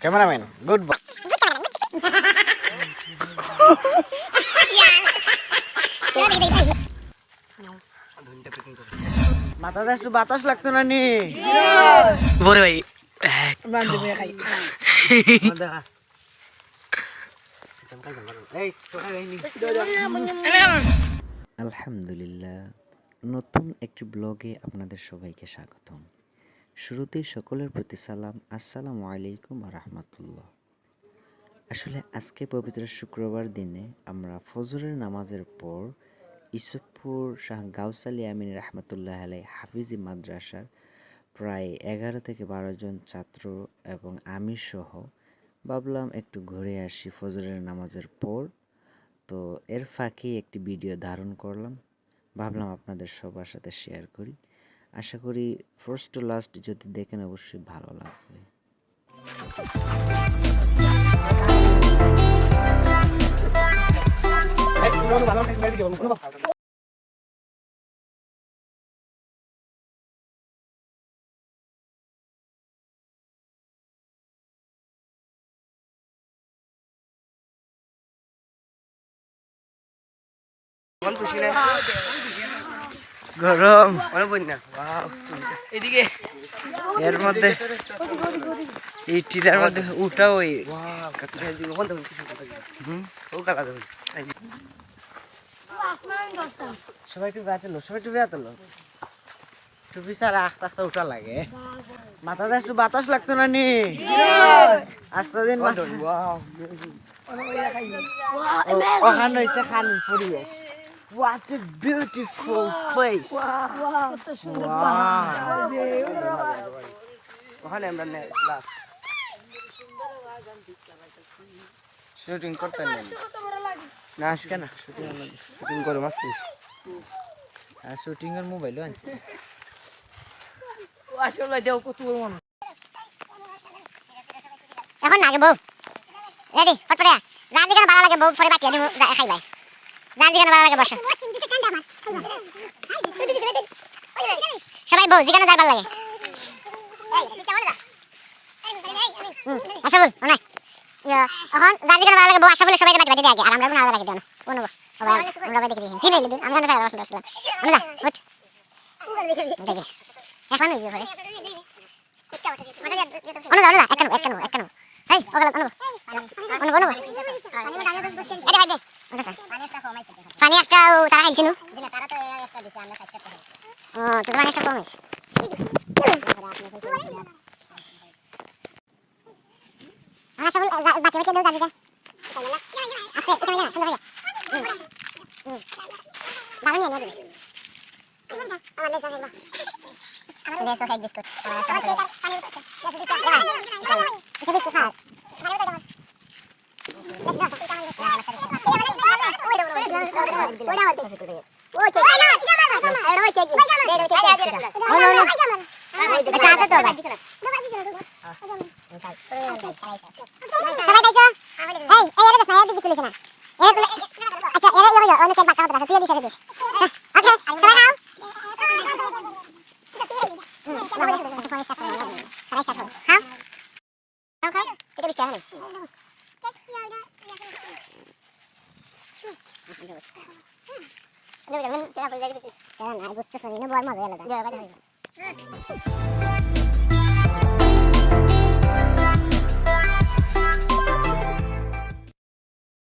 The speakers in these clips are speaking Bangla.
Cameraman good boy. মাথাতে একটু বাতাস লাগতো না নি বরে ভাই আলহামদুলিল্লাহ, নতুন একটি ব্লগে আপনাদের সবাইকে স্বাগতম। শুরুতেই সকলের প্রতি সালাম, আসসালামু আলাইকুম রাহমাতুল্লাহ। আসলে আজকে পবিত্র শুক্রবার দিনে আমরা ফজরের নামাজের পর ইসুফপুর শাহ গাউস আলী আমিন রহমতুল্লাহ আলাই হাফিজি মাদ্রাসার প্রায় 11 থেকে 12 জন ছাত্র এবং আমি সহ ভাবলাম একটু ঘুরে আসি ফজরের নামাজের পর। তো এর ফাঁকেই একটি ভিডিও ধারণ করলাম, ভাবলাম আপনাদের সবার সাথে শেয়ার করি। আশা করি ফার্স্ট টু লাস্ট যদি দেখেন অবশ্যই ভালো লাগবে। গরম এদিকে এর মধ্যে এই টিলার মধ্যে উঠা ওই সবাই একটু বেড়াতেলো, সবাই একটু বেড়াতেলো। টুপি ছাড়া আস্তে আস্তে উঠা লাগে, মাথাতে একটু বাতাস লাগতো না নি আস্তে দিন। ওখানে হয়েছে খালি পরিবেশ। What a beautiful place! ওখানে আমরা শুটিং করতে নেই না, আজকে না শুটিং করে মাসি শুটিং এর মোবাইলও আনছি। এখন না আগে বউ রেডি ফটফটে যার দিকে ভালো লাগে বউ ফরে বাকি দিব খাইবাই, যার দিকে ভালো লাগে বসা সবাই বউ যেখানে যাই ভালো লাগে। আশা বল না এখন যার দিকে ভালো লাগে বউ আশা বলে সবাই বাটি বাটি দিয়ে আগে আর আমরা না লাগে দেন কোন আমরা দেখে দিই তিন হইলে আমি জানা জায়গা বসলাম আমরা উঠ দেখি এখন হইছে পরে অনুদা একানো এই ওগুলা অনু আরে ভাই দে পানি একটা তারা খাইছিল তারা তো একটা দিছে আমরা চারটা ও তো পানি একটা কমে আমরা সব বাটি বাটি দাও দাদিটা আজকে এটা না সুন্দর ভাইয়া দাও নিয়ে নেবে আমার লেসা খাইবা আমার লেসা খাই বিস্কুট আমার সব পানি এটা বিস্কুট খাও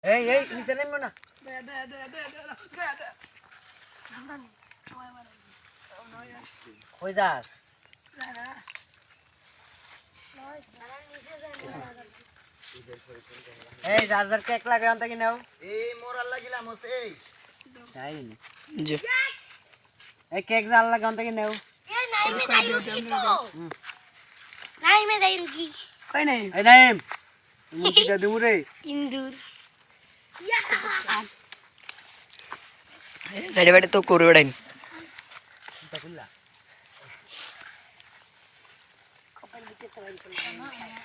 এই এই নিচে নেমো না, কই যাস? এই যার যার কেক লাগে আনতে কি নাও, এই মোরাল লাগিলাম হচ্ছে এই তাই নি জি এই কেক জাল লাগে আনতে কি নাও নাই মে যাই রুকি কই নাই এই নাইম মুটিটা দিমু রে ইন্দুর সাইডে বাইডে তো করে বেড়াইনি এটা খুললা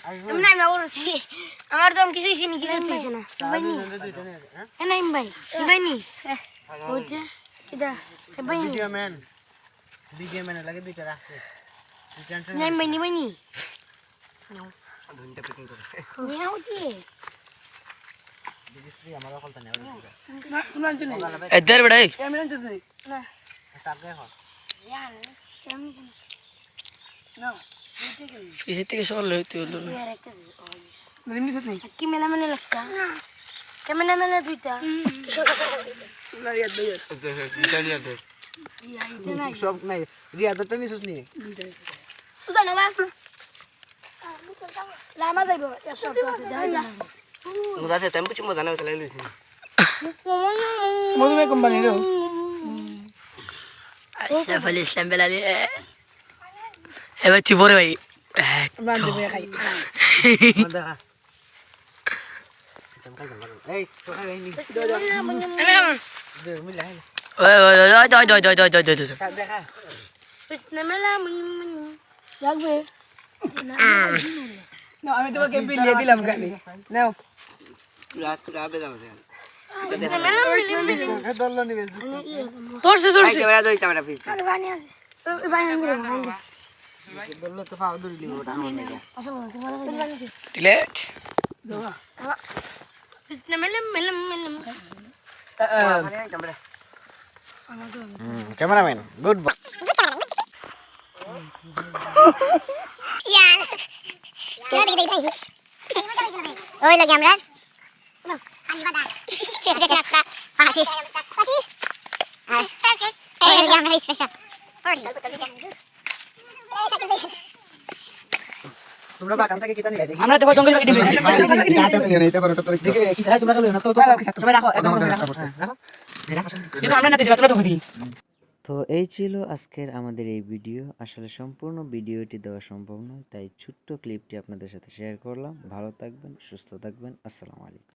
আমি না বলছি আমার তো কিছুই চিনি কিছু দিছে না ভাই নি না ভাই ভাই নি ওটা কিদা ভাই নি ভিডিও ম্যান লাগে দুইটা রাখছে টেনশন নাই ভাই নি দিদিশ্রী আমার কলটা নেও এদের বেড়াই তাকে এখন পিছের থেকে সরল হইতে হলো না। কি মেলা মেলা লাগতা কেমনে মেলা দুইটা সব নাই রিয়া তো নিছিস নি জানো বাস লামা যাইব 100 টাকা আছে যাই না মুদাতে টেম্পু চুমো জানা হইতে লাইলইছে মধুমে কোম্পানি রে আশরাফ আলী ইসলাম বেলালি এবার তুই বড় ভাই বান্ধে মে খাই দেখা এই তোরা এই নি দে মিলা হে ওই ওই ওই ওই ওই ওই ওই ওই দেখা বিসনা মেলা লাগবে না আমি তোমাকে বিলিয়ে দিলাম গানি নাও দল্লো নিবে তোরছে আরে বানি আছে বানি করে দল্লো তো পাও দড়ি লিবো ওটা আমার লাগা ডিলেট বিসনা মেলা মেলা মেলা ক্যামেরাম্যান গুড বয় ইয়ার কেন দেখি ওই লাগে আমরা আমি বাদা চেক চেক রাস্তা পাটি পাটি ওই লাগে আমরা স্পেশাল তোমরা বাগান থেকে কিটা নিয়ে দেখি আমরা তো জঙ্গল কেটে দিয়েছি দেখি কি চাই তোমরা না তো সবাই রাখো একদম রাখো এটা আমরা না দিছি তোমরা তো খুদি তো এই ছিল আজকের আমাদের এই ভিডিও। আসলে সম্পূর্ণ ভিডিওটি দেওয়া সম্ভব নয়, তাই ছোট্ট ক্লিপটি আপনাদের সাথে শেয়ার করলাম। ভালো থাকবেন, সুস্থ থাকবেন। আসসালামু আলাইকুম।